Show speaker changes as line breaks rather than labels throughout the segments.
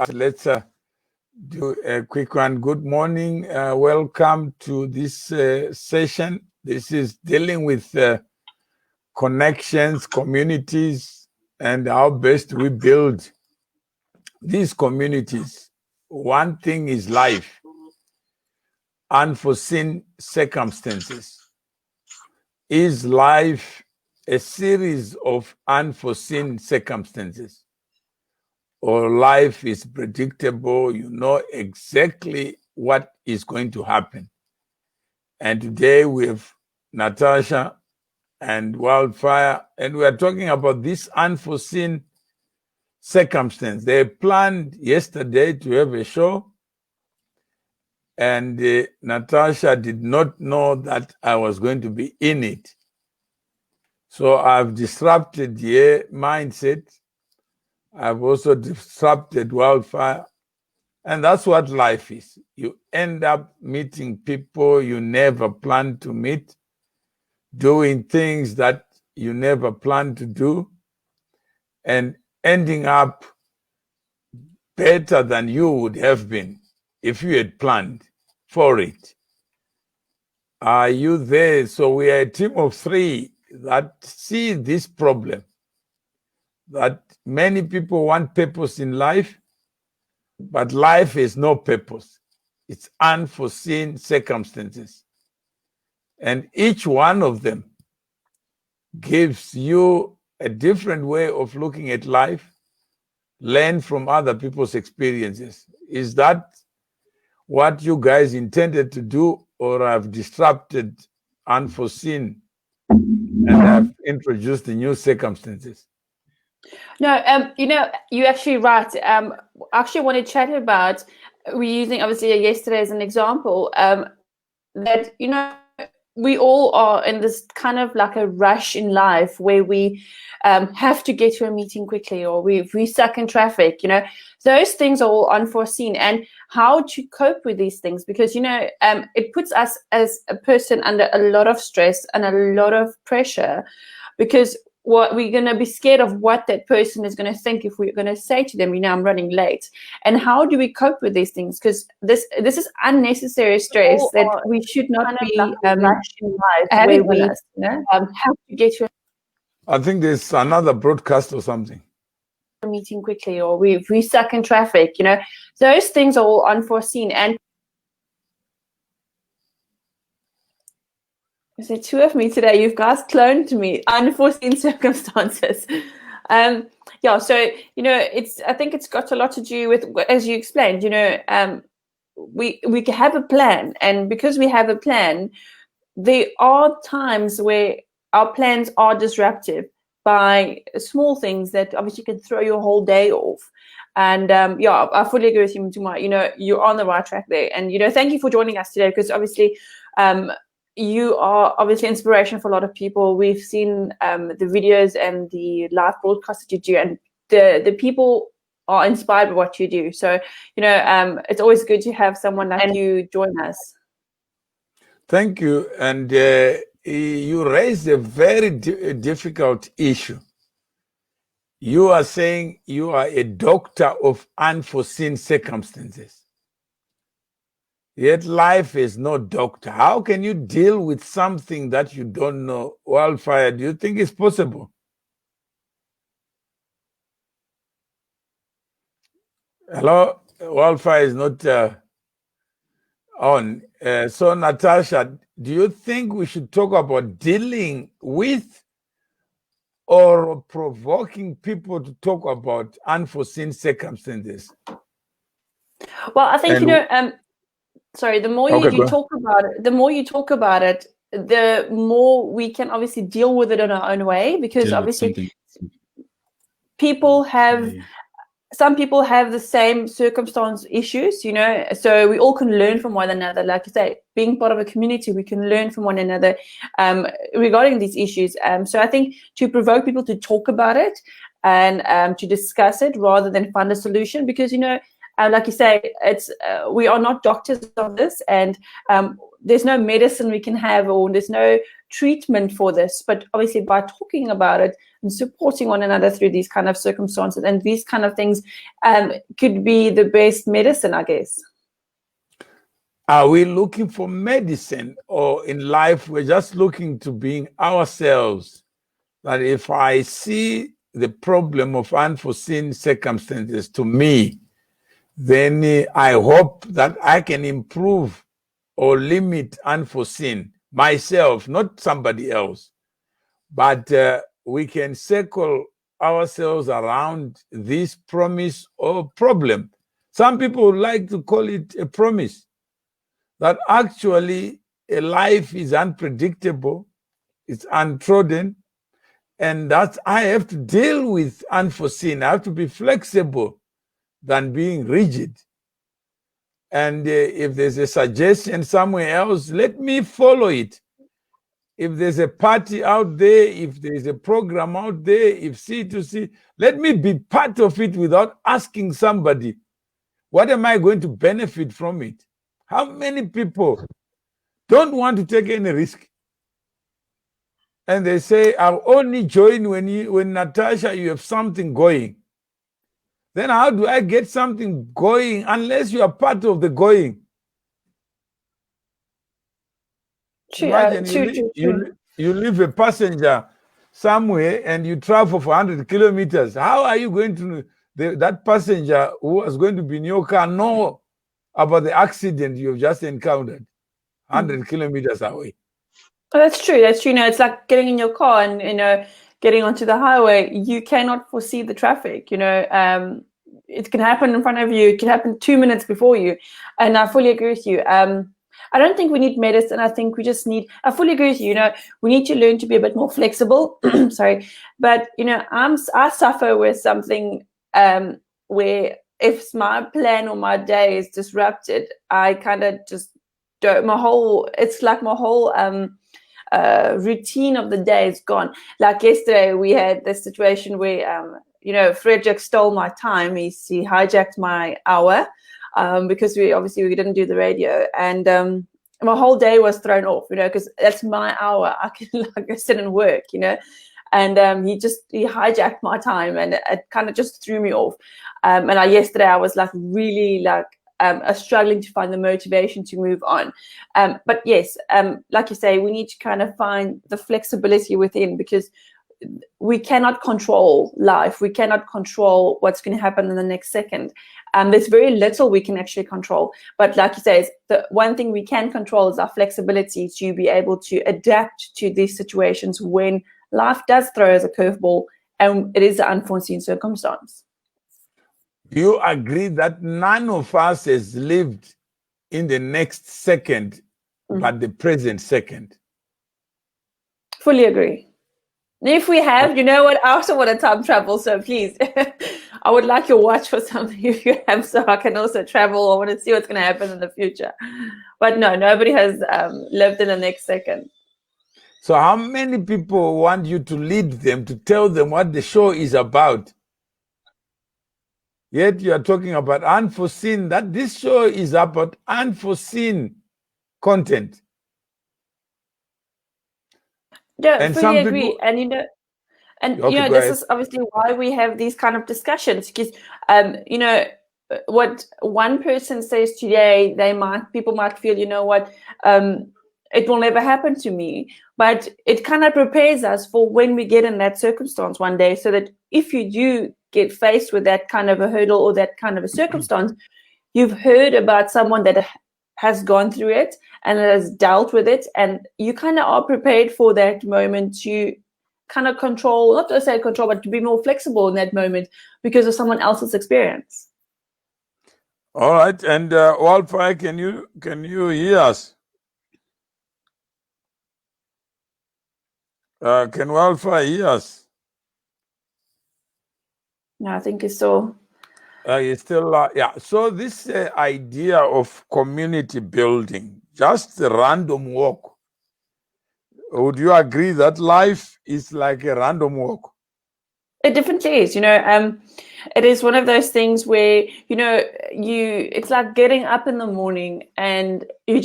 let's do a quick one. Good morning. Welcome to this session. This is dealing with connections, communities, and how best we build these communities. One thing is life, unforeseen circumstances. Is life a series of unforeseen circumstances? Or life is predictable, you know exactly what is going to happen? And today we have Natasha and Wildfire, and we are talking about this unforeseen circumstance. They planned yesterday to have a show, and Natasha did not know that I was going to be in it. So I've disrupted her mindset. I've also disrupted Wildfire. And that's what life is. You end up meeting people you never planned to meet, doing things that you never planned to do, and ending up better than you would have been if you had planned for it. Are you there? So we are a team of three that see this problem, that many people want purpose in life, but life is no purpose. It's unforeseen circumstances. And each one of them gives you a different way of looking at life, learn from other people's experiences. Is that what you guys intended to do, or have disrupted unforeseen and have introduced the new circumstances?
No, you're actually right. I actually want to chat about, we're using obviously yesterday as an example, that, we all are in this kind of like a rush in life where we have to get to a meeting quickly, or we're stuck in traffic. Those things are all unforeseen, and how to cope with these things, because it puts us as a person under a lot of stress and a lot of pressure, because what we're going to be scared of what that person is going to think if we're going to say to them, I'm running late. And how do we cope with these things? Because this is unnecessary stress that we should not be having with us. Have to get to
I think there's another broadcast or something.
a meeting quickly, or we're stuck in traffic. Those things are all unforeseen. And is there two of me today? You guys cloned me. Unforeseen circumstances. So it's. I think it's got a lot to do with, as you explained. We have a plan, and because we have a plan, there are times where our plans are disruptive by small things that obviously can throw your whole day off. And I fully agree with you, Mtuma. You're on the right track there. And thank you for joining us today, because obviously you are obviously inspiration for a lot of people. We've seen the videos and the live broadcasts that you do, and the people are inspired by what you do. So, it's always good to have someone like you join us.
Thank you. And you raised a very difficult issue. You are saying you are a doctor of unforeseen circumstances. Yet life is no doctor. How can you deal with something that you don't know? Wildfire, do you think it's possible? Hello? Wildfire is not on. So Natasha, do you think we should talk about dealing with or provoking people to talk about unforeseen circumstances?
Well, I think, the more you talk about it, the more we can obviously deal with it in our own way, because obviously some people have the same circumstance issues, so we all can learn from one another. Like you say, being part of a community, we can learn from one another regarding these issues. So I think to provoke people to talk about it and to discuss it rather than find a solution, because, like you say, it's we are not doctors of this, and there's no medicine we can have, or there's no treatment for this, but obviously by talking about it and supporting one another through these kind of circumstances and these kind of things could be the best medicine, I guess.
Are we looking for medicine, or in life we're just looking to being ourselves? That if I see the problem of unforeseen circumstances to me, then I hope that I can improve or limit unforeseen myself, not somebody else. But we can circle ourselves around this promise or problem. Some people like to call it a promise, that actually a life is unpredictable, it's untrodden, and that I have to deal with unforeseen. I have to be flexible than being rigid. And if there's a suggestion somewhere else, let me follow it. If there's a party out there, if there's a program out there, if C2C, let me be part of it without asking somebody, what am I going to benefit from it? How many people don't want to take any risk? And they say, I'll only join when Natasha, you have something going. Then how do I get something going unless you are part of the going? Imagine you leave a passenger somewhere and you travel for 100 kilometers. How are you going to, that passenger who was going to be in your car, know about the accident you've just encountered 100 kilometers away?
Oh, that's true. That's true. It's like getting in your car and, getting onto the highway. You cannot foresee the traffic, it can happen in front of you. It can happen 2 minutes before you. And I fully agree with you. I don't think we need medicine. I think we just I fully agree with you. We need to learn to be a bit more flexible. Sorry. But, I suffer with something where if my plan or my day is disrupted, I kind of just don't, it's like my whole routine of the day is gone. Like yesterday, we had this situation where, Frederick stole my time. He hijacked my hour because we didn't do the radio, and my whole day was thrown off. Because that's my hour. I can sit and work. And he hijacked my time, and it kind of just threw me off. And yesterday I was like really struggling to find the motivation to move on. But yes, like you say, we need to kind of find the flexibility within, because we cannot control life. We cannot control what's going to happen in the next second. There's very little we can actually control. But like you say, the one thing we can control is our flexibility to be able to adapt to these situations when life does throw us a curveball and it is an unforeseen circumstance.
Do you agree that none of us has lived in the next second, but the present second?
Fully agree. If we have, you know what, I also want to time travel, so please, I would like your watch for something if you have, so I can also travel. I want to see what's going to happen in the future. But no, nobody has lived in the next second.
So how many people want you to lead them, to tell them what the show is about? Yet you are talking about unforeseen, that this show is about unforeseen content.
Yeah, and fully agree. People... And this is obviously why we have these kind of discussions, because what one person says today, people might feel, it will never happen to me. But it kind of prepares us for when we get in that circumstance one day, so that if you do get faced with that kind of a hurdle or that kind of a circumstance, you've heard about someone that has gone through it and has dealt with it, and you kind of are prepared for that moment to kind of control, not to say control, but to be more flexible in that moment because of someone else's experience.
All right, and Wildfire, can you hear us? Can Wildfire hear us?
No, I think it's so.
It's still, yeah. So this idea of community building, just a random walk. Would you agree that life is like a random walk?
It definitely is. It is one of those things where, it's like getting up in the morning and you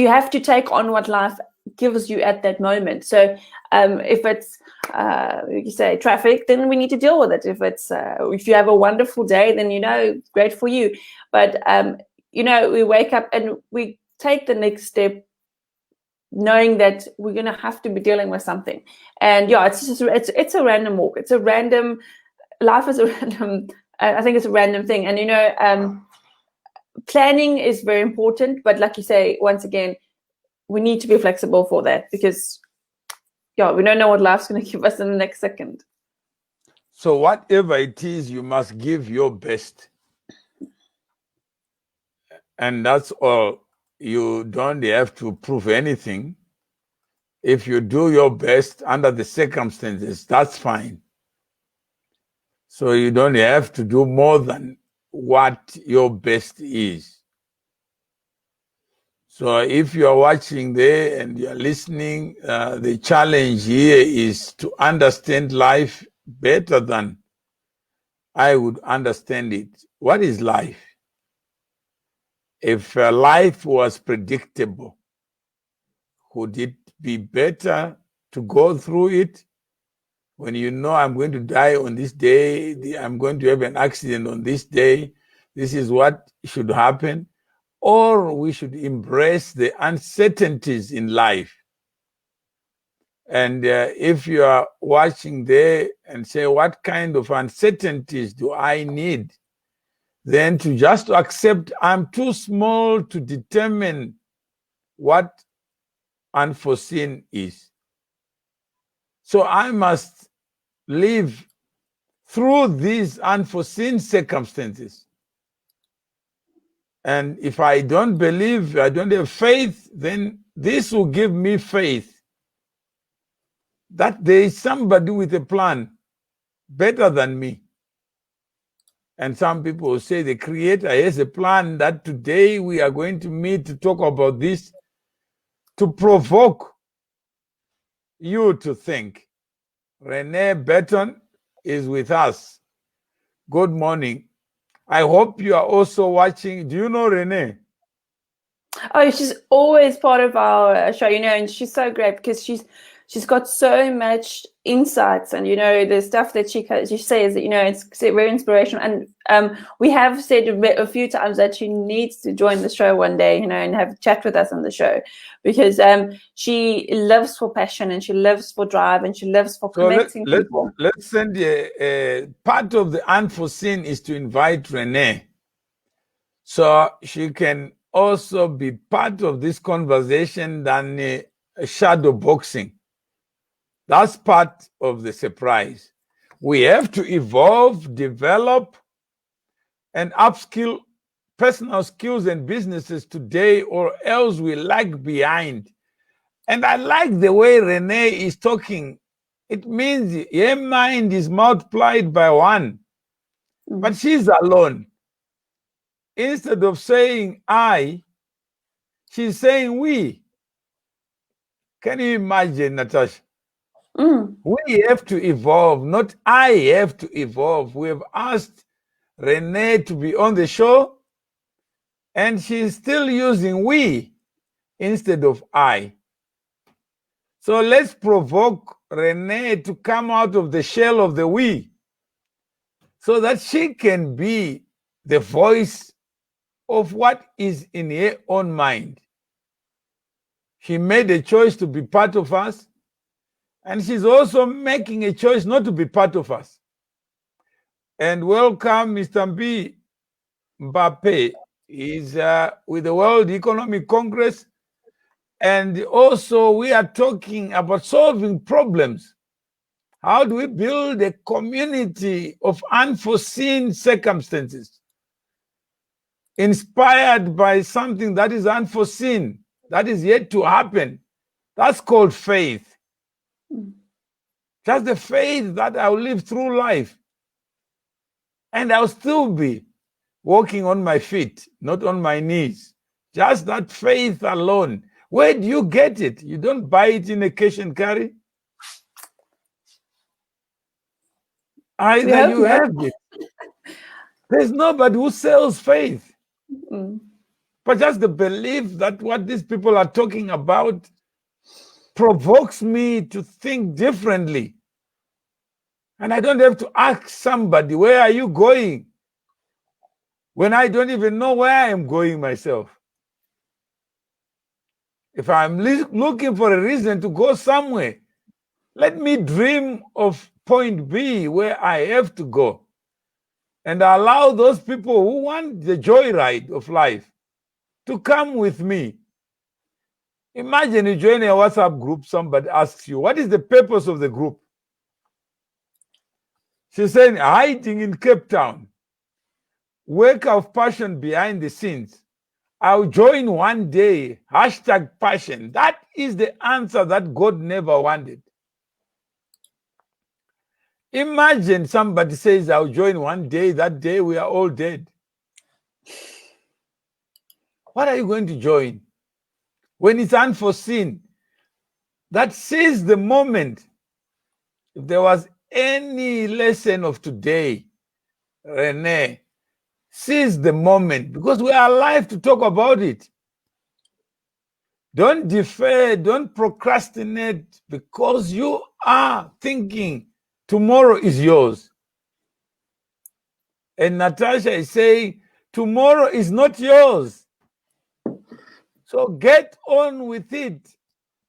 have to take on what life gives you at that moment. So if it's you say traffic, then we need to deal with it. If you have a wonderful day, then great for you. But we wake up and we take the next step, knowing that we're going to have to be dealing with something. And it's a random walk. It's a random life is a random. I think it's a random thing. And planning is very important. But like you say, once again, we need to be flexible for that, because we don't know what life's going to give us in the next second.
So whatever it is, you must give your best. And that's all. You don't have to prove anything. If you do your best under the circumstances, that's fine. So you don't have to do more than what your best is. So if you are watching there and you are listening, the challenge here is to understand life better than I would understand it. What is life? If life was predictable, would it be better to go through it when you know I'm going to die on this day, I'm going to have an accident on this day, this is what should happen? Or we should embrace the uncertainties in life. And if you are watching there and say, what kind of uncertainties do I need? Then to just accept I'm too small to determine what unforeseen is. So I must live through these unforeseen circumstances. And if I don't believe, I don't have faith, then this will give me faith that there is somebody with a plan better than me. And some people will say the Creator has a plan that today we are going to meet to talk about this, to provoke you to think. Renee Beton is with us. Good morning. I hope you are also watching. Do you know Renee?
Oh, she's always part of our show, and she's so great because she's got so much insights, and the stuff that she says, it's very inspirational. And we have said a few times that she needs to join the show one day, and have a chat with us on the show, because she lives for passion, and she lives for drive, and she lives for connecting people.
Let's send part of the unforeseen is to invite Renee, so she can also be part of this conversation than shadow boxing. That's part of the surprise. We have to evolve, develop, and upskill personal skills and businesses today, or else we lag behind. And I like the way Renee is talking. It means her mind is multiplied by 1, but she's alone. Instead of saying I, she's saying we. Can you imagine, Natasha? We have to evolve, not I have to evolve. We have asked Renee to be on the show, and she's still using we instead of I. So let's provoke Renee to come out of the shell of the we, so that she can be the voice of what is in her own mind. She made a choice to be part of us, and she's also making a choice not to be part of us. And welcome, Mr. Mbappe. He's with the World Economic Congress. And also we are talking about solving problems. How do we build a community of unforeseen circumstances, inspired by something that is unforeseen, that is yet to happen? That's called faith. Just the faith that I'll live through life, and I'll still be walking on my feet, not on my knees. Just that faith alone. Where do you get it? You don't buy it in a cash and carry. Either you have it. There's nobody who sells faith. But just the belief that what these people are talking about provokes me to think differently. And I don't have to ask somebody, where are you going? When I don't even know where I am going myself. If I'm looking for a reason to go somewhere, let me dream of point B where I have to go. And allow those people who want the joyride of life to come with me. Imagine you join a WhatsApp group, somebody asks you, what is the purpose of the group? She's saying, hiding in Cape Town, work of passion behind the scenes. I'll join one day, #passion. That is the answer that God never wanted. Imagine somebody says, I'll join one day, that day we are all dead. What are you going to join? When it's unforeseen, that sees the moment. If there was any lesson of today, Renee, seize the moment, because we are alive to talk about it. Don't defer, don't procrastinate, because you are thinking tomorrow is yours. And Natasha is saying, tomorrow is not yours. So get on with it.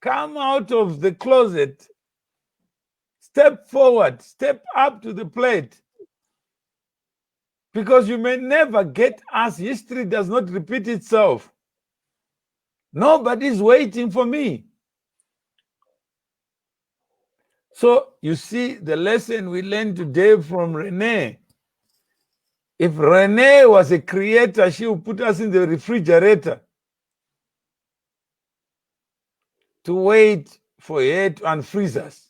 Come out of the closet. Step forward, step up to the plate. Because you may never get as history does not repeat itself. Nobody's waiting for me. So you see the lesson we learned today from Renee. If Renee was a creator, she would put us in the refrigerator to wait for her to unfreeze us.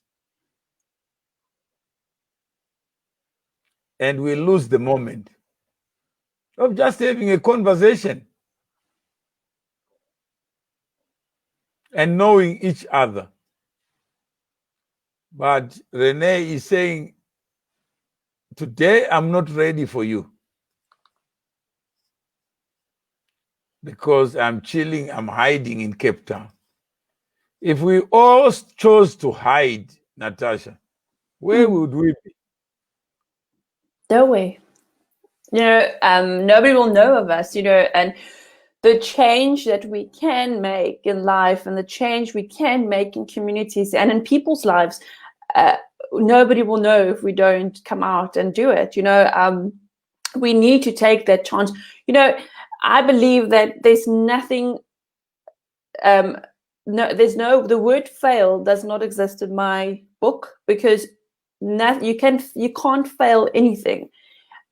And we lose the moment of just having a conversation and knowing each other. But Renee is saying, today I'm not ready for you. Because I'm chilling, I'm hiding in Cape Town. If we all chose to hide, Natasha, where would we be?
Nowhere. Nobody will know of us, and the change that we can make in life and the change we can make in communities and in people's lives, nobody will know if we don't come out and do it. We need to take that chance. I believe that there's nothing, the word fail does not exist in my book, because you can't fail anything.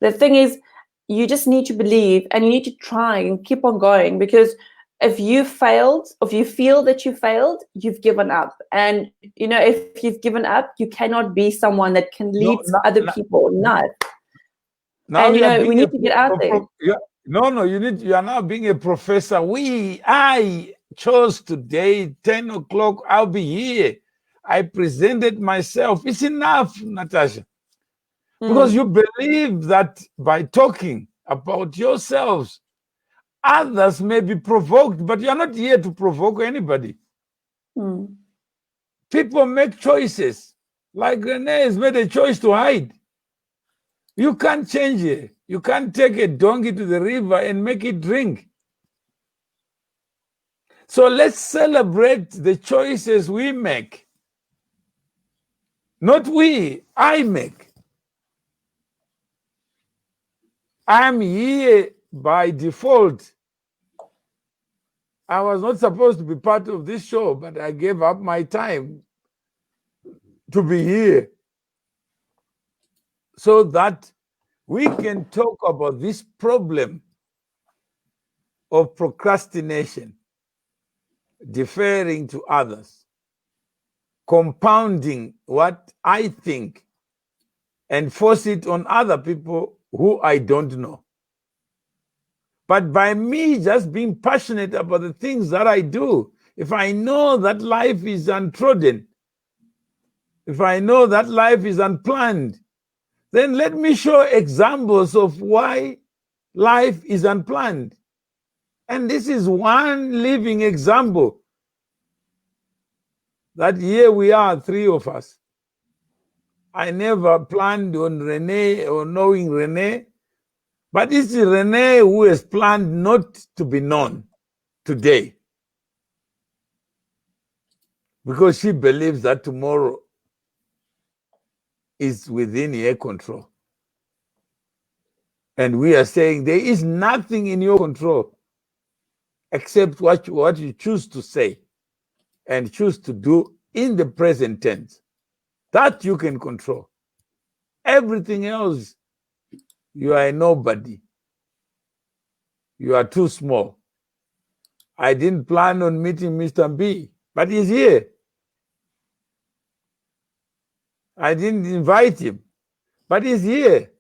The thing is, you just need to believe and you need to try and keep on going, because if you failed, if you feel that you failed, you've given up. And if you've given up, you cannot be someone that can lead other people in life.
Now
and we need to get out there.
You are now being a professor. I chose today, 10 o'clock, I'll be here. I presented myself. It's enough, Natasha. Because you believe that by talking about yourselves, others may be provoked, but you're not here to provoke anybody. People make choices. Like Renee has made a choice to hide. You can't change it. You can't take a donkey to the river and make it drink. So let's celebrate the choices we make. Not I make. I'm here by default. I was not supposed to be part of this show, but I gave up my time to be here so that we can talk about this problem of procrastination, deferring to others, compounding what I think and force it on other people who I don't know. But by me just being passionate about the things that I do, if I know that life is untrodden, if I know that life is unplanned, then let me show examples of why life is unplanned. And this is one living example. that here we are, three of us. I never planned on Renee or knowing Renee, but it's Renee who has planned not to be known today, because she believes that tomorrow is within her control. And we are saying there is nothing in your control except what you choose to say and choose to do in the present tense. That you can control. Everything else, you are a nobody. You are too small. I didn't plan on meeting Mr. B, but he's here. I didn't invite him, but he's here.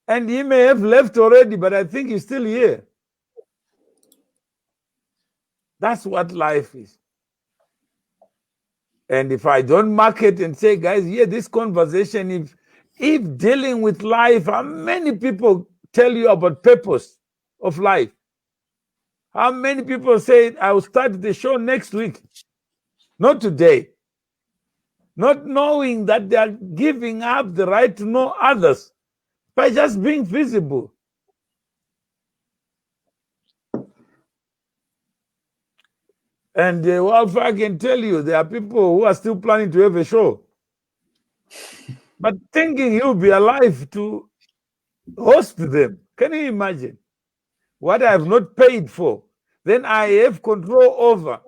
And he may have left already, but I think he's still here. That's what life is. And if I don't mark it and say, guys, here, this conversation, if dealing with life, how many people tell you about purpose of life? How many people say, I will start the show next week? Not today. Not knowing that they are giving up the right to know others by just being visible. And Wolf, I can tell you, there are people who are still planning to have a show, but thinking you'll be alive to host them. Can you imagine? What I have not paid for, then I have control over.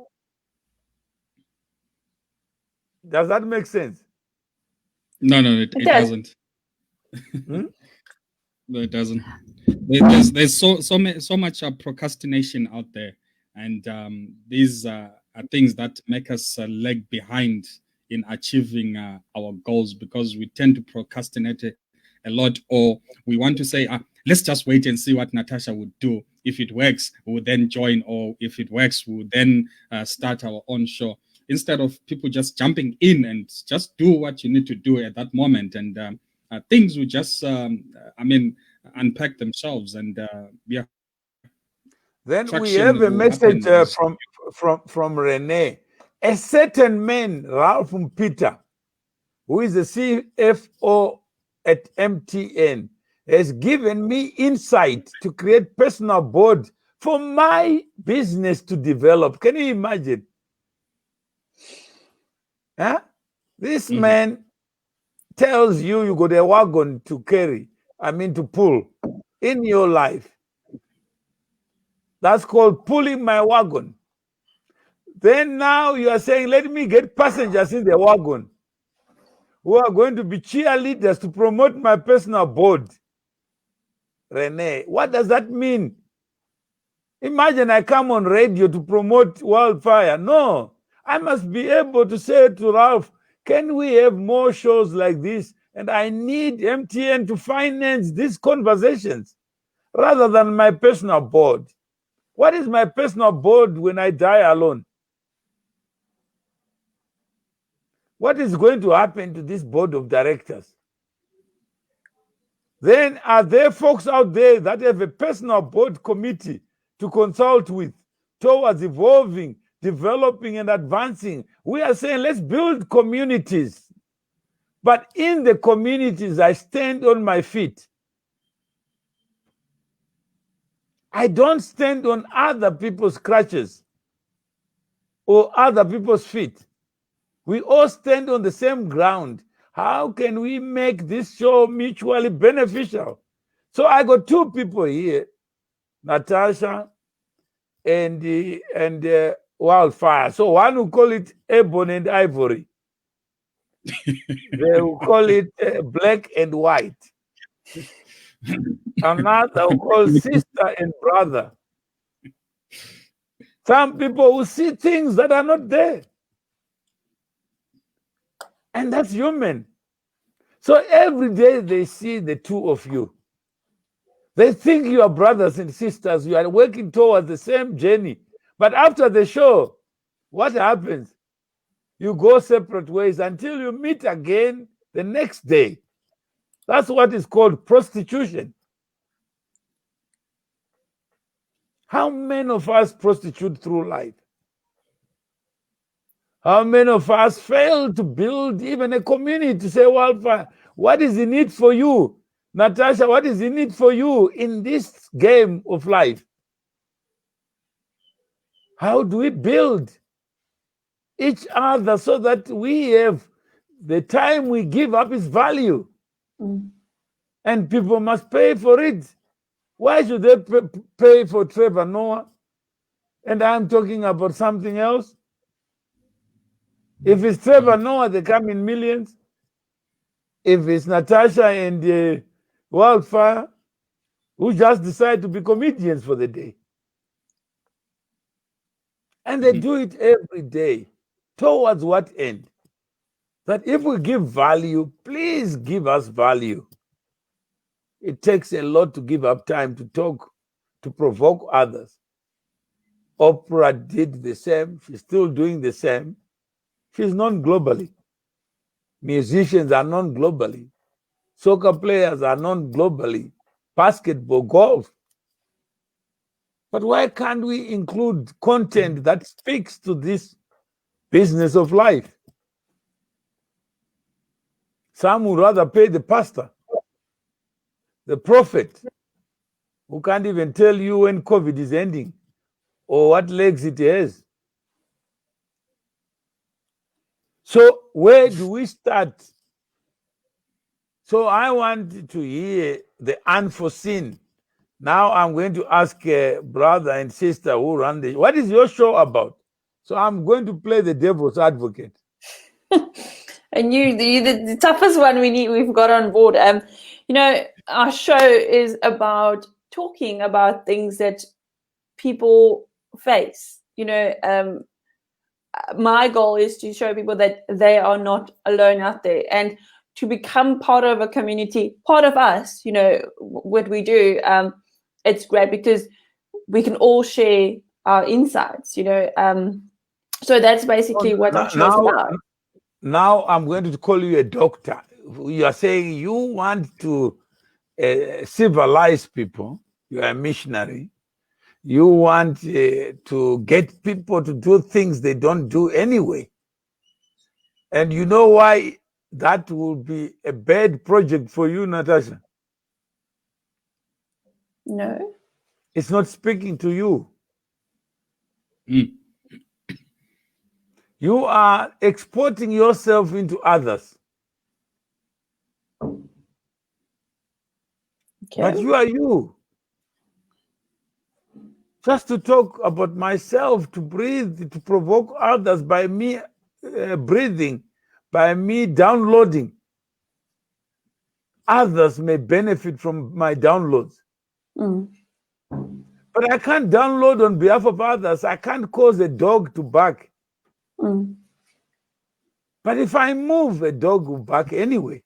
Does that make sense?
No, it doesn't.
Hmm?
No, it doesn't. There's so much procrastination out there, and these are things that make us lag behind in achieving our goals, because we tend to procrastinate a lot, or we want to say, let's just wait and see what Natasha would do. If it works, we'll then join, or if it works, we'll then start our own show. Instead of people just jumping in and just do what you need to do at that moment, and things will just, unpack themselves, and yeah.
Then we have a message from Renee. A certain man, Ralph Peter, who is the CFO at MTN, has given me insight to create personal board for my business to develop. Can you imagine? Huh? This man tells you got a wagon to carry, to pull in your life. That's called pulling my wagon. Then now you are saying, let me get passengers in the wagon who are going to be cheerleaders to promote my personal board. Renee, what does that mean? Imagine I come on radio to promote wildfire. No, I must be able to say to Ralph, can we have more shows like this? And I need MTN to finance these conversations rather than my personal board. What is my personal board when I die alone? What is going to happen to this board of directors? Then are there folks out there that have a personal board committee to consult with towards evolving, developing, and advancing? We are saying let's build communities. But in the communities, I stand on my feet. I don't stand on other people's crutches or other people's feet. We all stand on the same ground. How can we make this show mutually beneficial? So I got two people here, Natasha and Wildfire. So one will call it Ebony and Ivory. They will call it Black and White. Another will call Sister and Brother. Some people will see things that are not there. And that's human. So every day they see the two of you. They think you are brothers and sisters. You are working towards the same journey. But after the show, what happens? You go separate ways until you meet again the next day. That's what is called prostitution. How many of us prostitute through life? How many of us fail to build even a community to say, well, what is in it for you? Natasha, what is in it for you in this game of life? How do we build each other so that we have the time we give up is value? And people must pay for it. Why should they pay for Trevor Noah? And I'm talking about something else. If it's Trevor Noah, they come in millions. If it's Natasha and Wildfire, who just decide to be comedians for the day. And they do it every day. Towards what end? That if we give value, please give us value. It takes a lot to give up time to talk, to provoke others. Oprah did the same. She's still doing the same. She's known globally. Musicians are known globally. Soccer players are known globally. Basketball, golf. But why can't we include content that speaks to this business of life? Some would rather pay the pastor, the prophet, who can't even tell you when COVID is ending or what legs it has. So where do we start? So I want to hear the unforeseen. Now I'm going to ask a brother and sister who run the, what is your show about? So I'm going to play the devil's advocate.
And the toughest one we've got on board. Our show is about talking about things that people face. My goal is to show people that they are not alone out there, and to become part of a community, part of us. What we do. It's great because we can all share our insights. So that's basically what our show is about.
Now I'm going to call you a doctor. You are saying you want to civilize people. You are a missionary. You want to get people to do things they don't do anyway. And you know why that will be a bad project for you, Natasha?
No.
It's not speaking to you. You are exporting yourself into others.
Okay.
But you are you. Just to talk about myself, to breathe, to provoke others by me breathing, by me downloading. Others may benefit from my downloads. But I can't download on behalf of others. I can't cause a dog to bark. But if I move, a dog will bark anyway.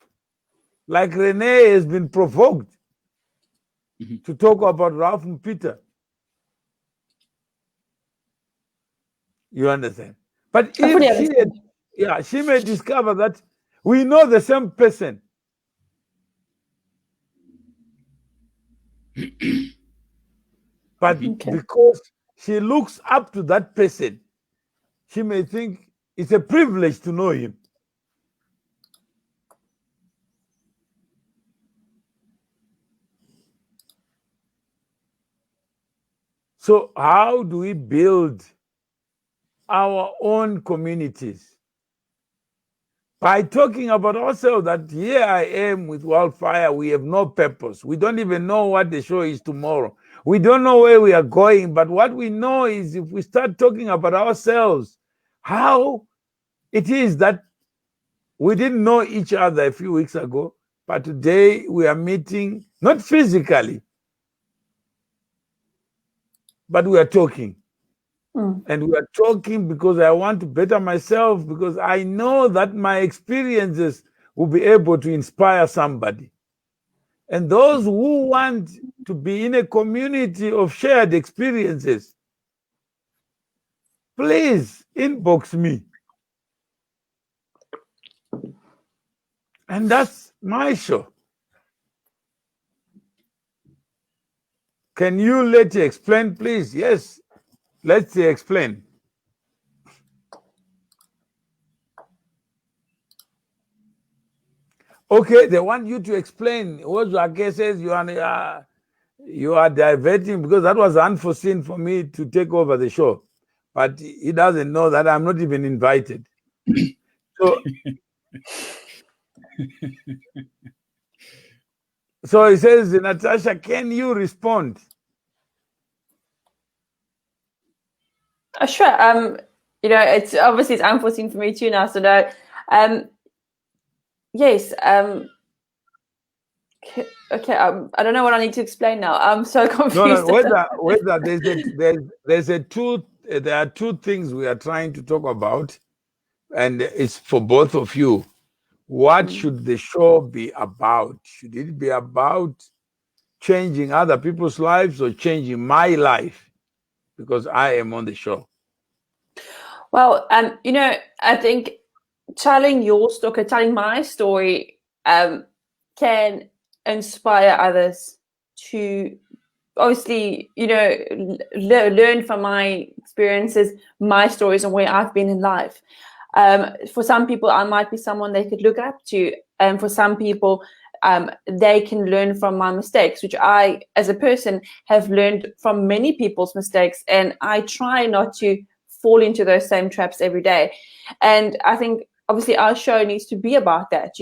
Like Renee has been provoked to talk about Ralph and Peter. You understand? But if she may discover that we know the same person. But because she looks up to that person, she may think it's a privilege to know him. So how do we build our own communities? By talking about ourselves, that here I am with Wildfire, we have no purpose. We don't even know what the show is tomorrow. We don't know where we are going, but what we know is if we start talking about ourselves, how it is that we didn't know each other a few weeks ago, but today we are meeting, not physically, but we are talking. And we are talking because I want to better myself, because I know that my experiences will be able to inspire somebody. And those who want to be in a community of shared experiences, please inbox me. And that's my show. Can you let me explain, please? Yes, let's explain. Okay, they want you to explain what Joaquin says. You are diverting, because that was unforeseen for me to take over the show. But he doesn't know that I'm not even invited. So he says, Natasha, can you respond?
Sure. It's obviously it's unforeseen for me too now. So no. Yes. Okay. I don't know what I need to explain now. I'm so confused.
No. Whether there are two things we are trying to talk about, and it's for both of you. What should the show be about? Should it be about changing other people's lives or changing my life? Because I am on the show.
Well, I think telling your story, telling my story, can inspire others to obviously, learn from my experiences, my stories, and where I've been in life. For some people, I might be someone they could look up to, and for some people, they can learn from my mistakes, which I, as a person, have learned from many people's mistakes, and I try not to fall into those same traps every day. And I think obviously our show needs to be about that,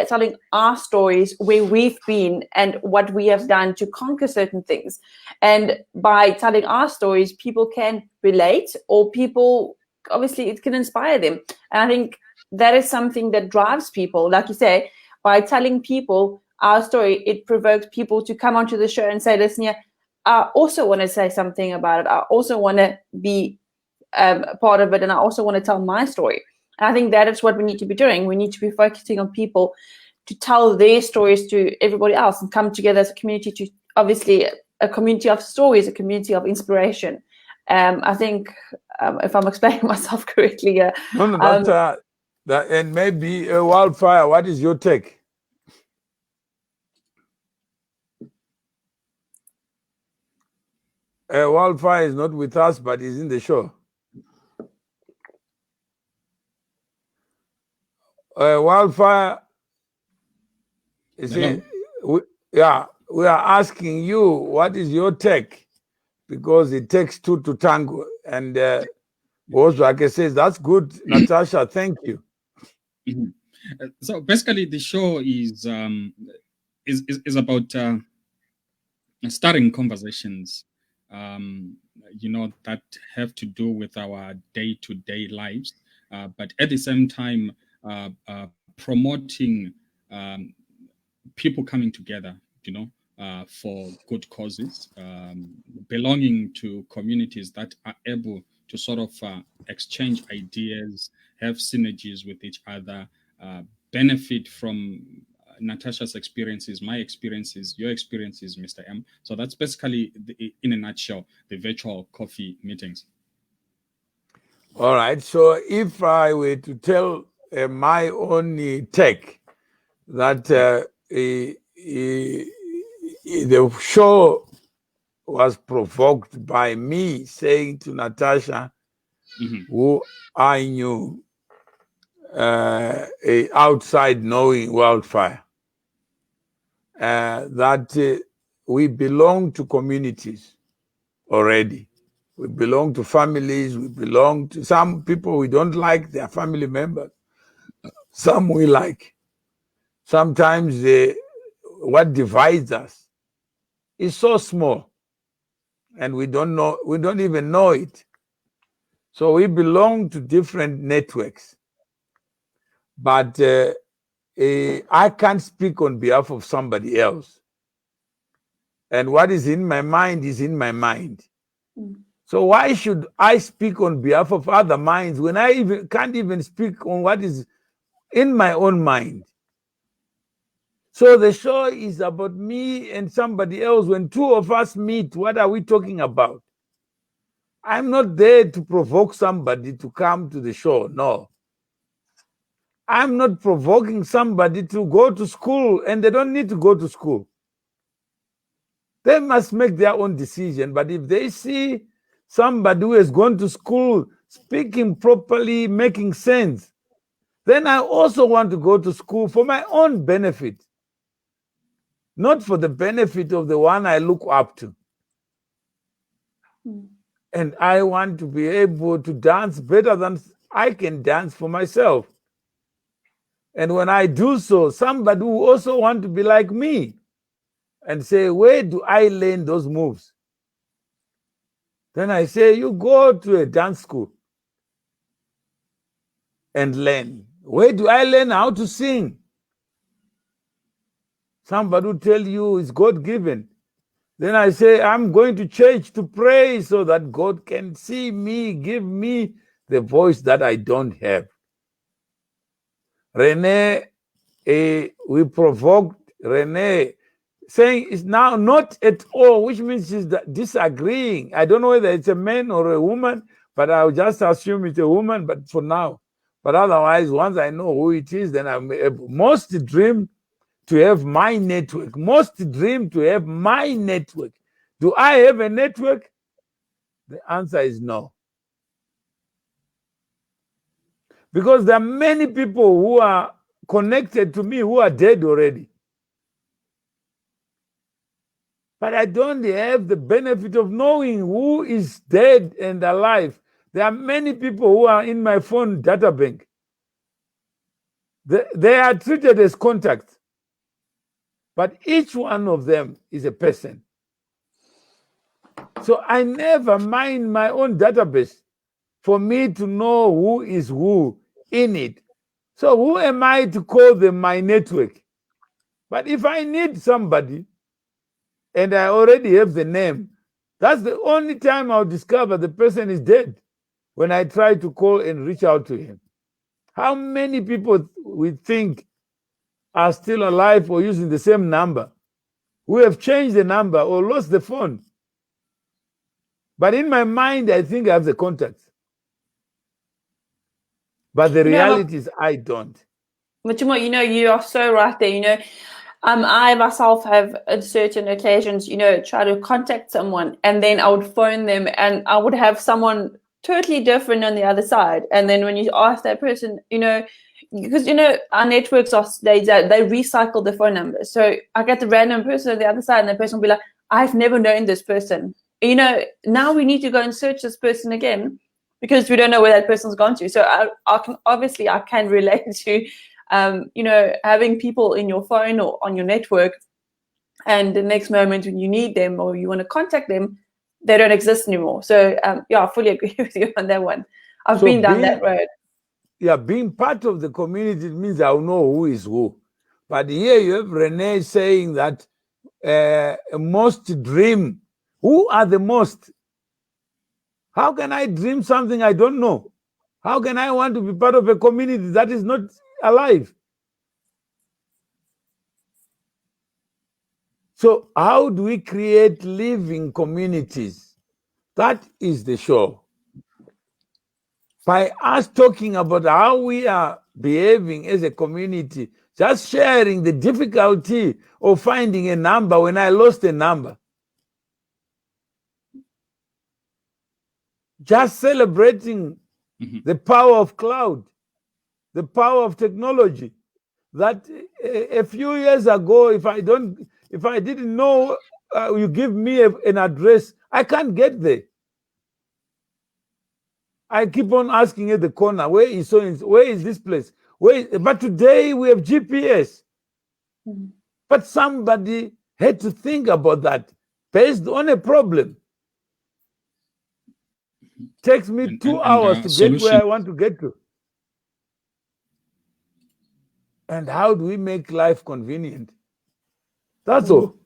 telling our stories, where we've been and what we have done to conquer certain things. And by telling our stories, people can relate, or people, obviously it can inspire them. And I think that is something that drives people. Like you say, by telling people our story, it provokes people to come onto the show and say, listen here, I also want to say something about it. I also want to be part of it, and I also want to tell my story. And I think that is what we need to be doing. We need to be focusing on people to tell their stories to everybody else and come together as a community to, obviously, a community of stories, a community of inspiration. I think, if I'm explaining myself correctly,
and maybe Wildfire, what is your take? Wildfire is not with us, but he's in the show. Wildfire, we are asking you, what is your take? Because it takes two to tango. And Wozwake says, that's good, Natasha, thank you.
So basically, the show is about starting conversations, that have to do with our day-to-day lives, but at the same time, promoting people coming together, for good causes, belonging to communities that are able to sort of exchange ideas, have synergies with each other, benefit from Natasha's experiences, my experiences, your experiences, Mr. M. So that's basically, in a nutshell, the virtual coffee meetings.
All right. So if I were to tell my own take, that the show was provoked by me saying to Natasha, who I knew, outside knowing Wildfire, that we belong to communities already. We belong to families. We belong to some people we don't like, their family members. Some we like. Sometimes what divides us is so small, and we don't even know it. So we belong to different networks. But I can't speak on behalf of somebody else. And what is in my mind is in my mind. So why should I speak on behalf of other minds when I can't even speak on what is in my own mind? So the show is about me and somebody else. When two of us meet, what are we talking about? I'm not there to provoke somebody to come to the show. No. I'm not provoking somebody to go to school, and they don't need to go to school. They must make their own decision. But if they see somebody who has gone to school speaking properly, making sense, then I also want to go to school for my own benefit, not for the benefit of the one I look up to. And I want to be able to dance better than I can dance for myself. And when I do so, somebody will also want to be like me and say, where do I learn those moves? Then I say, you go to a dance school and learn. Where do I learn how to sing? Somebody will tell you it's God-given. Then I say, I'm going to church to pray so that God can see me, give me the voice that I don't have. Renee, we provoked Renee, saying it's now not at all, which means she's disagreeing. I don't know whether it's a man or a woman, but I'll just assume it's a woman, but for now. But otherwise, once I know who it is, then I'm able. Most dream to have my network. Most dream to have my network. Do I have a network? The answer is no. Because there are many people who are connected to me who are dead already. But I don't have the benefit of knowing who is dead and alive. There are many people who are in my phone data bank. They are treated as contacts. But each one of them is a person. So I never mind my own database for me to know who is who in it. So who am I to call them my network? But if I need somebody and I already have the name, that's the only time I'll discover the person is dead, when I try to call and reach out to him. How many people we think are still alive or using the same number, who have changed the number or lost the phone? But in my mind, I think I have the contacts. But the reality is I don't.
But you are so right there. I myself have at certain occasions, try to contact someone, and then I would phone them and I would have someone totally different on the other side. And then when you ask that person, because our networks they recycle the phone number. So I get the random person on the other side, and the person will be like, I've never known this person. Now we need to go and search this person again because we don't know where that person's gone to. So I can relate to having people in your phone or on your network, and the next moment when you need them or you want to contact them, they don't exist anymore. So I fully agree with you on that one. I've been down that road.
Yeah, being part of the community means I'll know who is who. But here you have Renee saying that most dream. Who are the most? How can I dream something I don't know? How can I want to be part of a community that is not alive? So how do we create living communities? That is the show. By us talking about how we are behaving as a community, just sharing the difficulty of finding a number when I lost a number. Just celebrating the power of cloud, the power of technology. That a few years ago, if I didn't know, you give me an address, I can't get there. I keep on asking at the corner, where is this place? But today we have GPS. But somebody had to think about that based on a problem. Takes me 2 hours to get where I want to get to. And how do we make life convenient? That's all.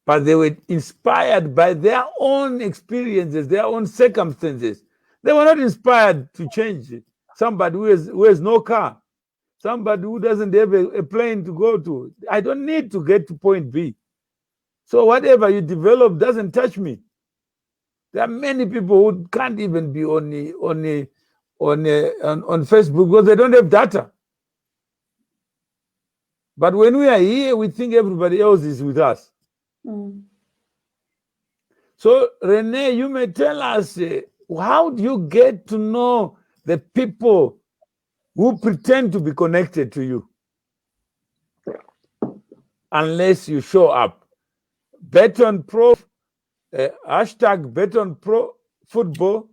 But they were inspired by their own experiences, their own circumstances. They were not inspired to change it. Somebody who has no car, somebody who doesn't have a plane to go to. I don't need to get to point B. So whatever you develop doesn't touch me. There are many people who can't even be on Facebook because they don't have data. But when we are here, we think everybody else is with us. So Renee, you may tell us, how do you get to know the people who pretend to be connected to you unless you show up. Bet on Pro, hashtag Bet on Pro Football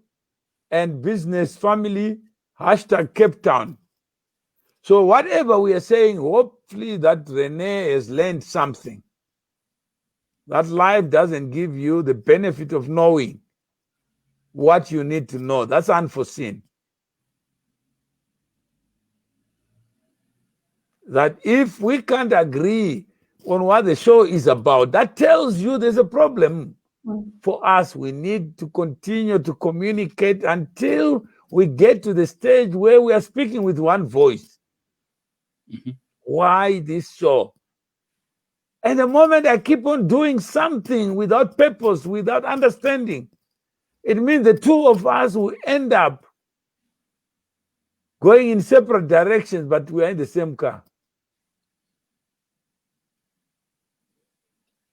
and Business Family, hashtag Cape Town. So whatever we are saying, hopefully that Renee has learned something. That life doesn't give you the benefit of knowing what you need to know. That's unforeseen. That if we can't agree on what the show is about, that tells you there's a problem. For us, we need to continue to communicate until we get to the stage where we are speaking with one voice. Why this show? And the moment I keep on doing something without purpose, without understanding, it means the two of us will end up going in separate directions, but we are in the same car.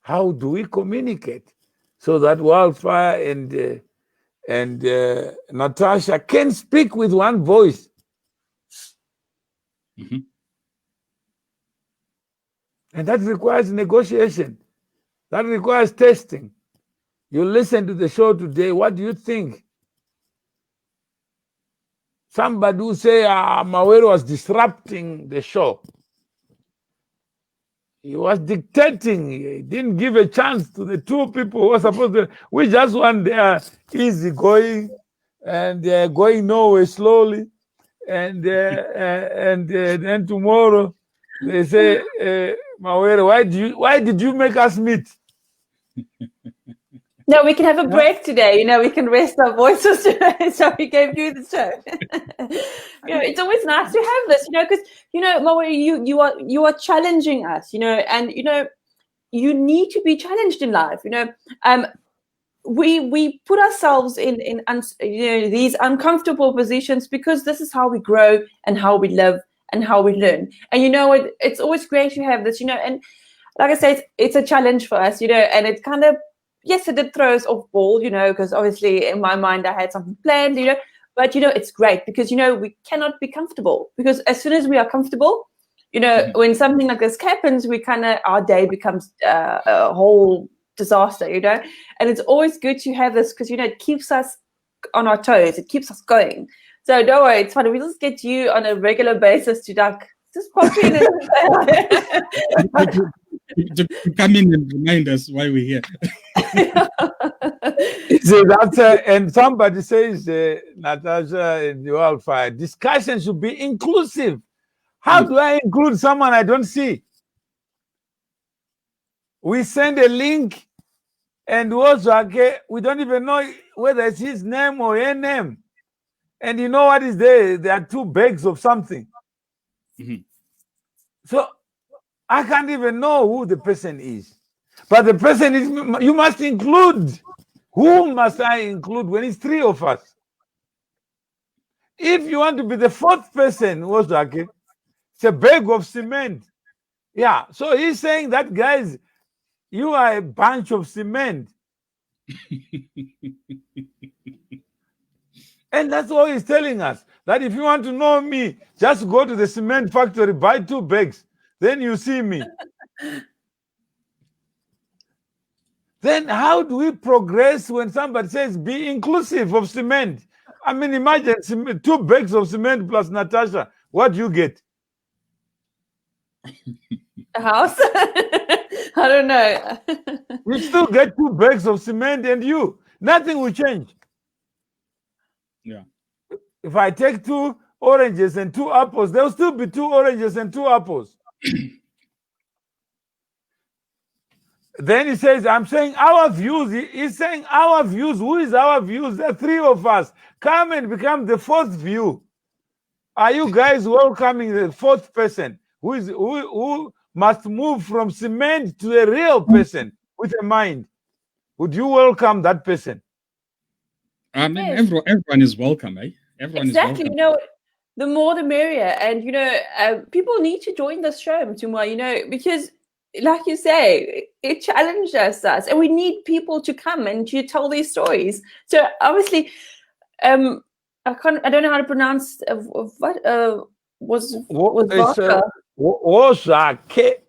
How do we communicate so that Wildfire and Natasha can speak with one voice? And that requires negotiation. That requires testing. You listen to the show today, what do you think? Somebody who say Mawere was disrupting the show. He was dictating. He didn't give a chance to the two people who were supposed to. We just want their easy going, and they're going nowhere slowly. And then tomorrow they say, Mawere, why did you make us meet?
No, we can have a break today. We can rest our voices today. So we gave you the show. It's always nice to have this, because Mawere, you are challenging us, and you need to be challenged in life. We put ourselves in these uncomfortable positions because this is how we grow and how we live and how we learn. And it's always great to have this, and like I said, it's a challenge for us, and it kind of, yes, it did throw us off ball, because obviously in my mind I had something planned, but it's great because we cannot be comfortable, because as soon as we are comfortable, when something like this happens, we kind of, our day becomes a whole disaster, and it's always good to have this because it keeps us on our toes, it keeps us going. So don't worry, it's fun. We just get you on a regular basis to just pop in
to come in and remind us why we're here.
So that's and somebody says, Natasha and the Wildfire, discussion should be inclusive. How do I include someone I don't see? We send a link, and also we don't even know whether it's his name or her name. And you know what is there? There are two bags of something. So I can't even know who the person is. But the person is, you must include. Who must I include when it's three of us? If you want to be the fourth person, it's a bag of cement. Yeah, so he's saying that, guys, you are a bunch of cement. And that's all he's telling us. That if you want to know me, just go to the cement factory, buy 2 bags. Then you see me. Then how do we progress when somebody says be inclusive of cement? I mean, imagine 2 bags of cement plus Natasha. What do you get?
A house? I don't know.
You still get 2 bags of cement and you. Nothing will change.
Yeah.
If I take 2 oranges and 2 apples, there will still be 2 oranges and 2 apples. Then he says, I'm saying our views. He's saying our views. Who is our views? There are 3 of us. Come and become the 4th view. Are you guys welcoming the 4th person who must move from cement to a real person with a mind? Would you welcome that person?
I mean, everyone is welcome, eh? Everyone
exactly.
is welcome.
The more the merrier. And, people need to join this show, Mtumwa, because like you say, it challenges us and we need people to come and to tell these stories. So obviously, I don't know how to pronounce what was
It's
vodka.
Wozake.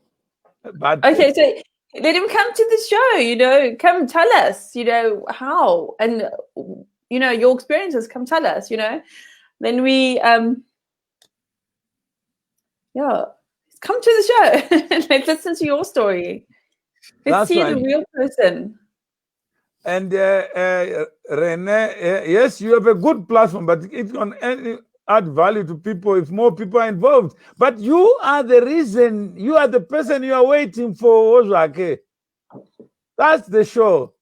But
Okay, so let him come to the show, you know, come tell us, you know, how, and you know, your experiences, come tell us, you know. Then we yeah, come to the show. Let's listen to your story. Let's see the real person.
And Rene, yes, you have a good platform, but it can add value to people if more people are involved. But you are the reason, you are the person you are waiting for, Ozake. That's the show.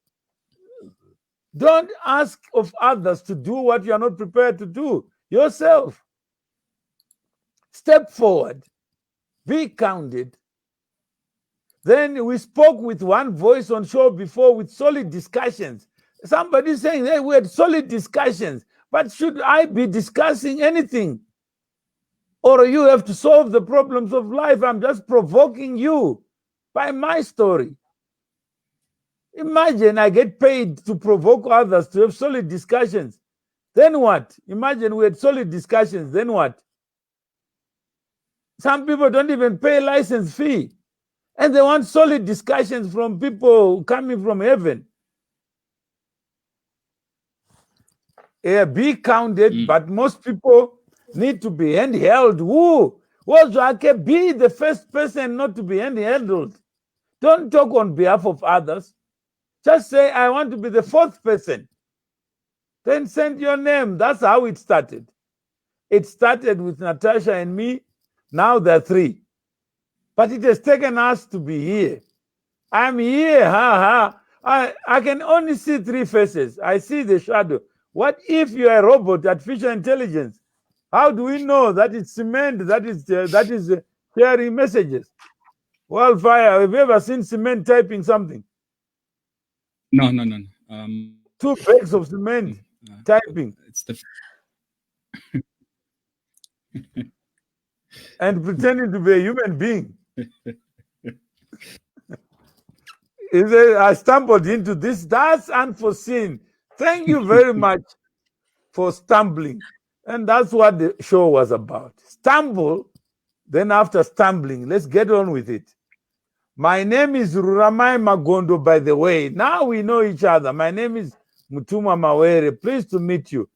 Don't ask of others to do what you are not prepared to do yourself. Step forward, be counted. Then we spoke with one voice on show before with solid discussions. Somebody saying, hey, we had solid discussions, but should I be discussing anything? Or you have to solve the problems of life? I'm just provoking you by my story. Imagine I get paid to provoke others to have solid discussions. Then what? Imagine we had solid discussions, then what? Some people don't even pay license fee. And they want solid discussions from people coming from heaven. Yeah, be counted, but most people need to be handheld. Who was be the first person not to be handheld? Don't talk on behalf of others. Just say, I want to be the fourth person. Then send your name. That's how it started. It started with Natasha and me. Now there are three. But it has taken us to be here. I'm here, I can only see three faces. I see the shadow. What if you are a robot, artificial intelligence? How do we know that it's cement that is sharing messages? Wildfire, have you ever seen cement typing something?
No.
2 bags of cement typing.
It's the
and pretending to be a human being. I stumbled into this. That's unforeseen. Thank you very much for stumbling. And that's what the show was about. Stumble, then after stumbling, let's get on with it. My name is Ruramai Magondo, by the way. Now we know each other. My name is Mutuma Mawere. Pleased to meet you.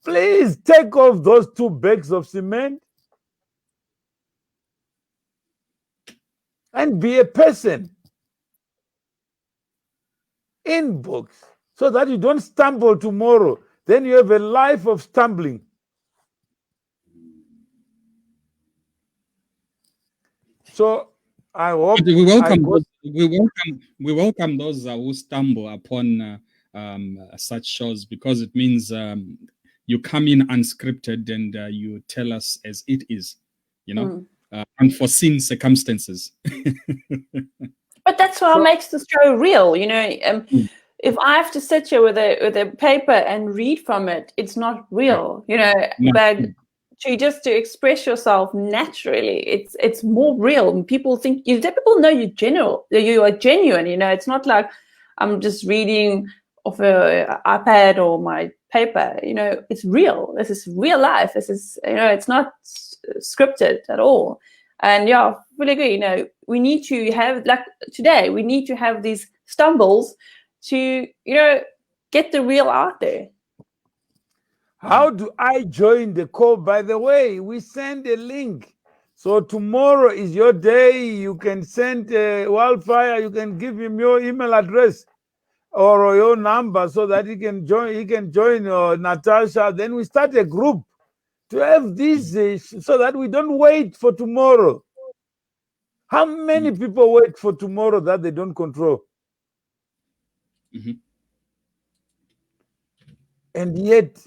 Please take off those 2 bags of cement and be a person. Inbox, so that you don't stumble tomorrow. Then you have a life of stumbling. So I hope
we welcome those who stumble upon such shows, because it means you come in unscripted and you tell us as it is, you know, unforeseen circumstances.
But that's what makes the show real, you know. If I have to sit here with a paper and read from it, it's not real, you know. But to express yourself naturally, it's more real. People think people know you are genuine, you know. It's not like I'm just reading off an iPad or my paper, you know. It's real. This is real life. This is, you know, it's not scripted at all. And yeah, really agree. You know, we need to have, like today, we need to have these stumbles to, you know, get the real out there.
How do I join the call? By the way, we send a link. So tomorrow is your day. You can send Wildfire. You can give him your email address or your number so that he can join. He can join Natasha. Then we start a group to have this so that we don't wait for tomorrow. How many people wait for tomorrow that they don't control? And yet,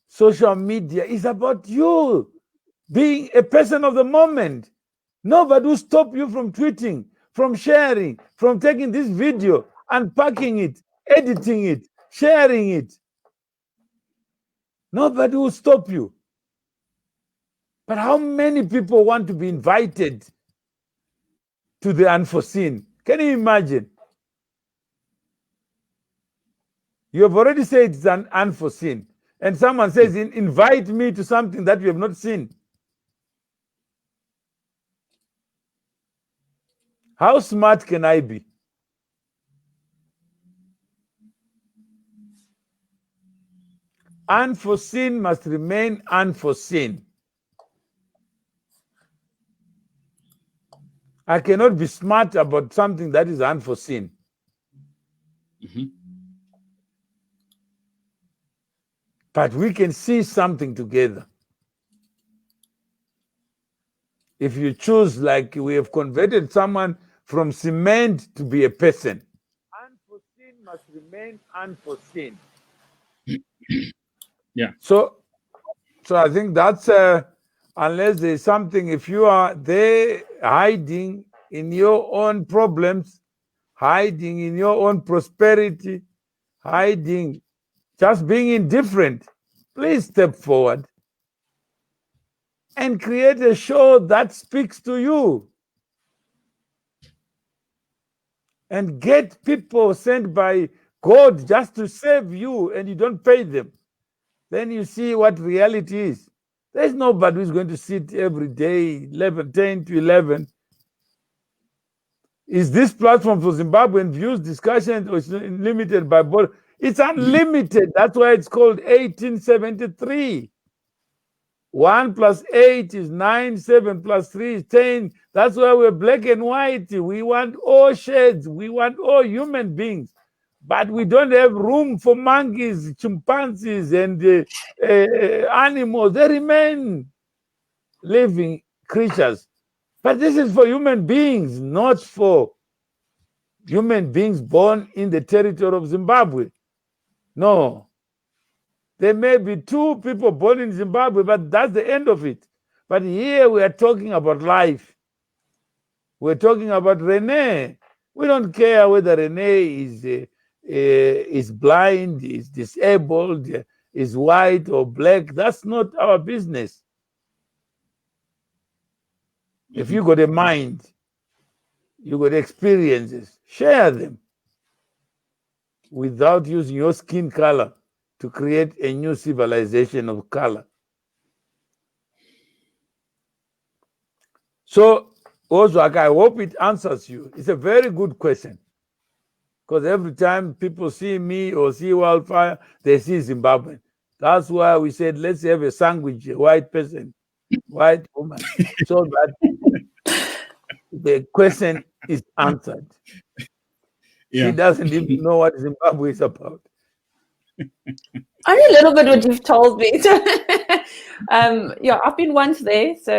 social media is about you being a person of the moment. Nobody will stop you from tweeting, from sharing, from taking this video, unpacking it, editing it, sharing it. Nobody will stop you. But how many people want to be invited to the unforeseen? Can you imagine? You have already said it's an unforeseen. and someone says, invite me to something that we have not seen. How smart can I be? Unforeseen must remain unforeseen. I cannot be smart about something that is unforeseen. But we can see something together. If you choose, like we have converted someone from cement to be a person. Unforeseen must remain unforeseen.
Yeah.
So I think that's unless there's something, if you are there hiding in your own problems, hiding in your own prosperity, hiding, just being indifferent, please step forward and create a show that speaks to you. And get people sent by God just to save you, and you don't pay them. Then you see what reality is. There's nobody who's going to sit every day, 10 to 11. Is this platform for Zimbabwean views discussion or is it limited by board? It's unlimited. That's why it's called 1873. 1 plus 8 is 9, 7 plus 3 is 10. That's why we're black and white. We want all shades. We want all human beings. But we don't have room for monkeys, chimpanzees, and animals. They remain living creatures. But this is for human beings, not for human beings born in the territory of Zimbabwe. No. There may be 2 people born in Zimbabwe, but that's the end of it. But here we are talking about life. We're talking about Renee. We don't care whether Renee is blind, is disabled, is white or black. That's not our business. If you got a mind, you got experiences, share them without using your skin color to create a new civilization of color. So, Ozwak, I hope it answers you. It's a very good question. Because every time people see me or see Wildfire, they see Zimbabwe. That's why we said, let's have a sandwich, a white person, white woman, so that the question is answered.
Yeah.
She doesn't even know what Zimbabwe is about.
Only a little bit what you've told me. So, yeah, I've been once there. So,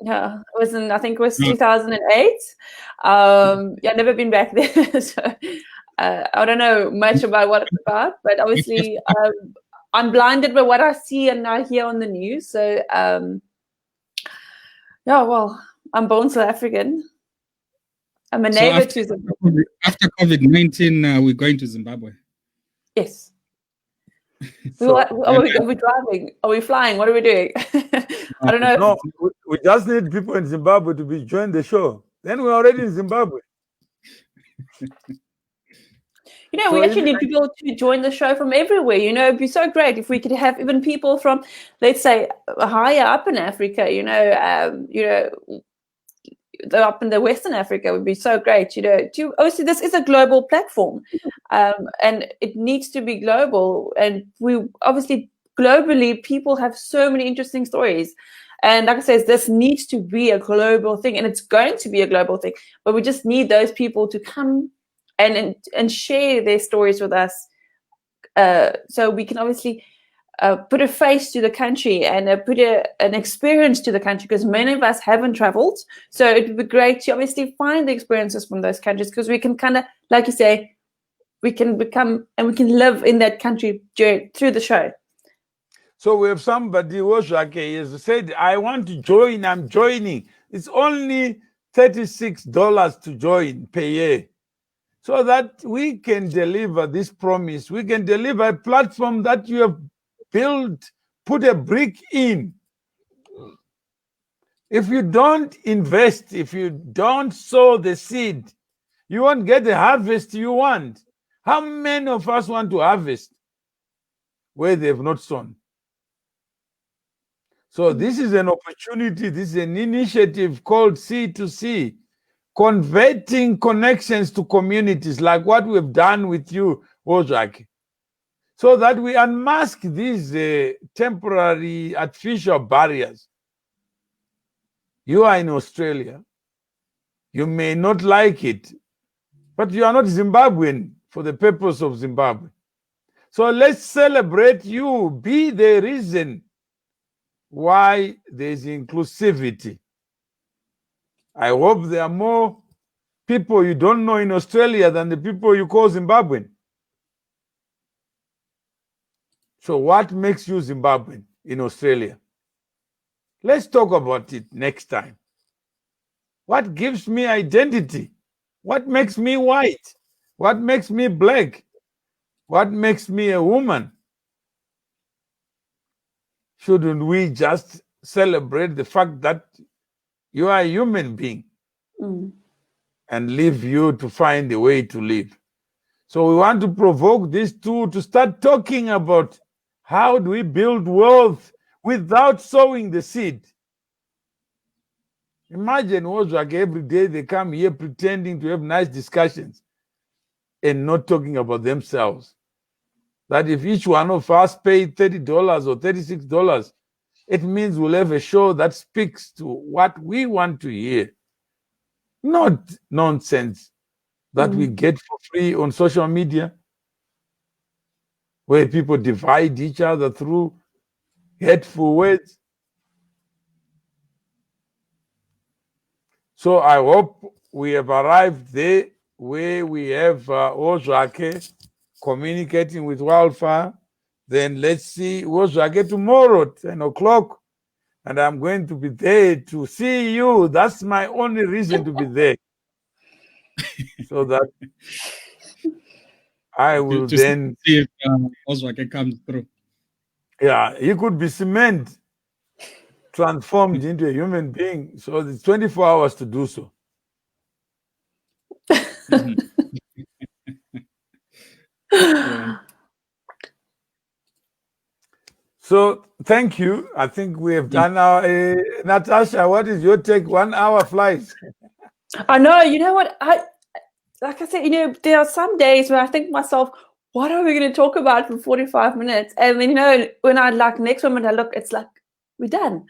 yeah, it was I think it was 2008. Yeah, never been back there. So, I don't know much about what it's about, but obviously, I'm blinded by what I see and I hear on the news. So, yeah, well, I'm born South African. I'm a neighbor to Zimbabwe.
After COVID-19, we're going to Zimbabwe.
Yes. So, are we driving? Are we flying? What are we doing? I don't know.
No, we just need people in Zimbabwe to join the show. Then we're already in Zimbabwe.
You know, we actually need people to join the show from everywhere. You know, it'd be so great if we could have even people from, let's say, higher up in Africa. You know, up in the Western Africa would be so great. You know, obviously this is a global platform, and it needs to be global. And we obviously globally, people have so many interesting stories. And like I said, this needs to be a global thing, and it's going to be a global thing. But we just need those people to come and share their stories with us, so we can obviously put a face to the country and put an experience to the country, because many of us haven't traveled. So it would be great to obviously find the experiences from those countries, because we can kind of, like you say, we can become and we can live in that country through the show.
So we have somebody who has said, I want to join, I'm joining. It's only $36 to join per year. So that we can deliver this promise. We can deliver a platform that you have built, put a brick in. If you don't invest, if you don't sow the seed, you won't get the harvest you want. How many of us want to harvest? where they have not sown. So this is an opportunity, this is an initiative called C2C, converting connections to communities like what we've done with you, Ozak, so that we unmask these temporary artificial barriers. You are in Australia. You may not like it, but you are not Zimbabwean for the purpose of Zimbabwe. So let's celebrate you. Be the reason why there's inclusivity. I hope there are more people you don't know in Australia than the people you call Zimbabwean. So what makes you Zimbabwean in Australia? Let's talk about it next time. What gives me identity? What makes me white? What makes me black? What makes me a woman? Shouldn't we just celebrate the fact that you are a human being and leave you to find a way to live? So we want to provoke these two to start talking about how do we build wealth without sowing the seed. Imagine Ozak, every day they come here pretending to have nice discussions and not talking about themselves. That if each one of us paid $30 or $36, it means we'll have a show that speaks to what we want to hear. Not nonsense that we get for free on social media, where people divide each other through hateful words. So I hope we have arrived there where we have Ozake communicating with Wildfire. Then let's see Ozake tomorrow at 10 o'clock. And I'm going to be there to see you. That's my only reason to be there. So that I will
to
then
see if Ozwake comes through.
Yeah, he could be cement transformed into a human being. So it's 24 hours to do so.
Yeah.
So thank you. I think we have done our Natasha, what is your take? 1 hour flies.
I know, you know what? Like I said, you know, there are some days where I think to myself, what are we going to talk about for 45 minutes? And then, you know, when I next moment I look, it's like, we're done.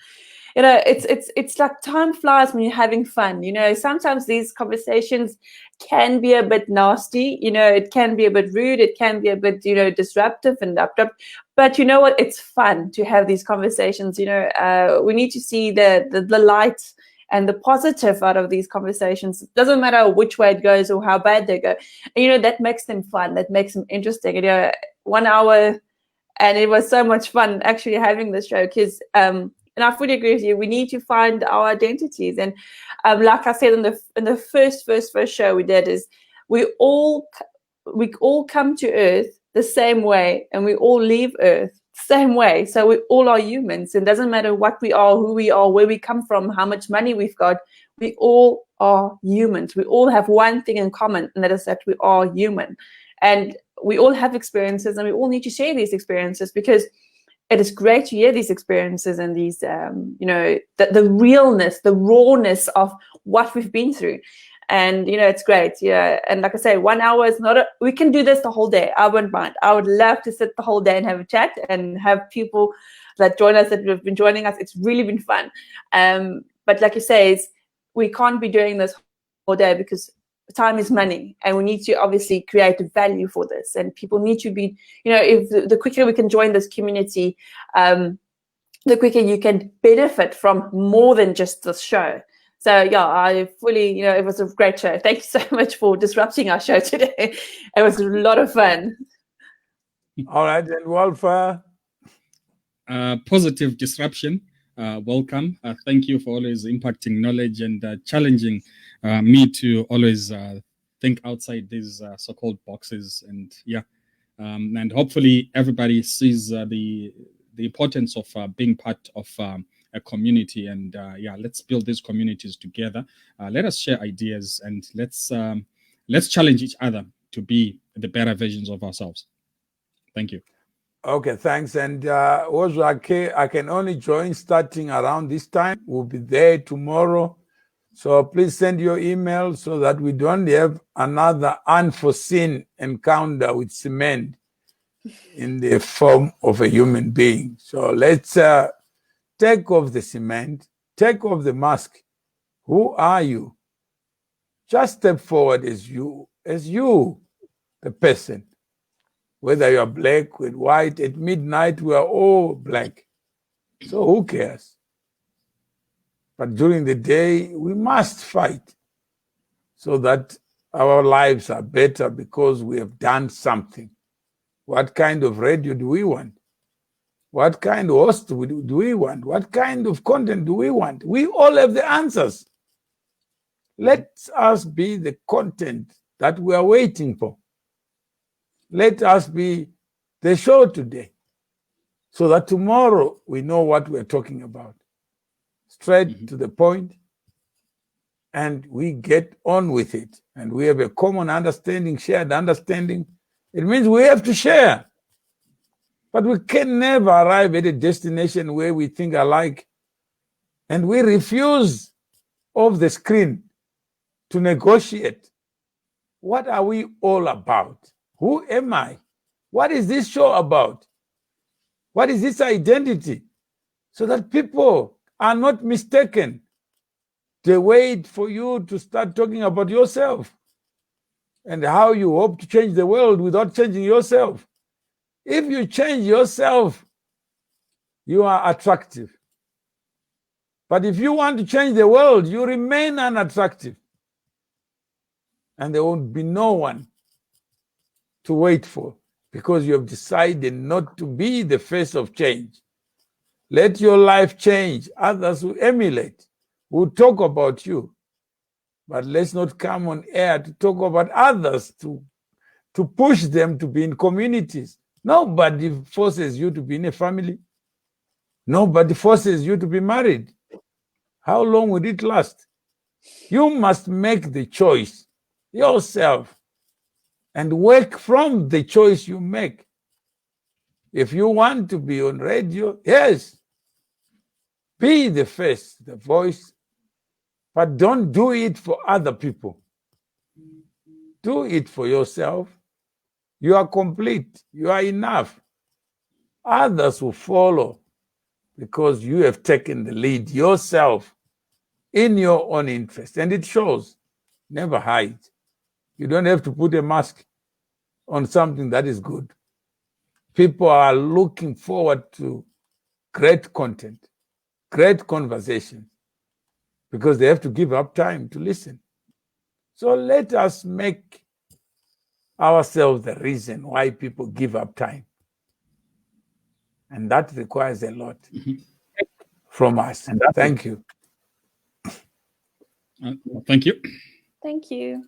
You know, it's like time flies when you're having fun. You know, sometimes these conversations can be a bit nasty. You know, it can be a bit rude. It can be a bit, you know, disruptive and abrupt. But you know what? It's fun to have these conversations. You know, we need to see the light and the positive out of these conversations. It doesn't matter which way it goes or how bad they go. And, you know, that makes them fun. That makes them interesting. You know, 1 hour, and it was so much fun actually having this show because. And I fully agree with you. We need to find our identities, and like I said in the first show we did, is we all come to Earth the same way, and we all leave Earth the same way. So we all are humans. It doesn't matter what we are, who we are, where we come from, how much money we've got. We all are humans. We all have one thing in common, and that is that we are human, and we all have experiences, and we all need to share these experiences because. It is great to hear these experiences and these, you know, the realness, the rawness of what we've been through. And, you know, it's great. Yeah. And like I say, 1 hour is not we can do this the whole day. I wouldn't mind. I would love to sit the whole day and have a chat and have people that join us, that have been joining us. It's really been fun. But like you say, we can't be doing this all day because time is money, and we need to obviously create value for this, and people need to be, you know, if the quicker we can join this community, the quicker you can benefit from more than just this show. So yeah, I fully, you know, it was a great show. Thank you so much for disrupting our show today. It was a lot of fun.
All right, then Wildfire.
Positive disruption. Welcome. Thank you for always impacting knowledge and challenging me to always think outside these so-called boxes. And yeah, and hopefully everybody sees the importance of being part of a community. And yeah, let's build these communities together. Let us share ideas, and let's challenge each other to be the better versions of ourselves. Thank you.
Okay, thanks. And also, I can only join starting around this time. We'll be there tomorrow. So please send your email so that we don't have another unforeseen encounter with cement in the form of a human being. So let's take off the cement, take off the mask. Who are you? Just step forward as you, the person. Whether you're black with white, at midnight we are all black. So who cares? But during the day, we must fight so that our lives are better because we have done something. What kind of radio do we want? What kind of host do we want? What kind of content do we want? We all have the answers. Let us be the content that we are waiting for. Let us be the show today so that tomorrow we know what we're talking about. Straight to the point, and we get on with it. And we have a common understanding, shared understanding. It means we have to share. But we can never arrive at a destination where we think alike. And we refuse off the screen to negotiate. What are we all about? Who am I? What is this show about? What is this identity? So that people are not mistaken. They wait for you to start talking about yourself and how you hope to change the world without changing yourself. If you change yourself, you are attractive. But if you want to change the world, you remain unattractive. And there won't be no one to wait for because you have decided not to be the face of change. Let your life change. Others will emulate, will talk about you. But let's not come on air to talk about others, to push them to be in communities. Nobody forces you to be in a family. Nobody forces you to be married. How long would it last? You must make the choice yourself and work from the choice you make. If you want to be on radio, yes, be the face, the voice, but don't do it for other people. Do it for yourself. You are complete. You are enough. Others will follow because you have taken the lead yourself in your own interest. And it shows. Never hide. You don't have to put a mask on something that is good. People are looking forward to great content, great conversation, because they have to give up time to listen. So let us make ourselves the reason why people give up time. And that requires a lot from us. Thank you.
Thank you.
Thank you.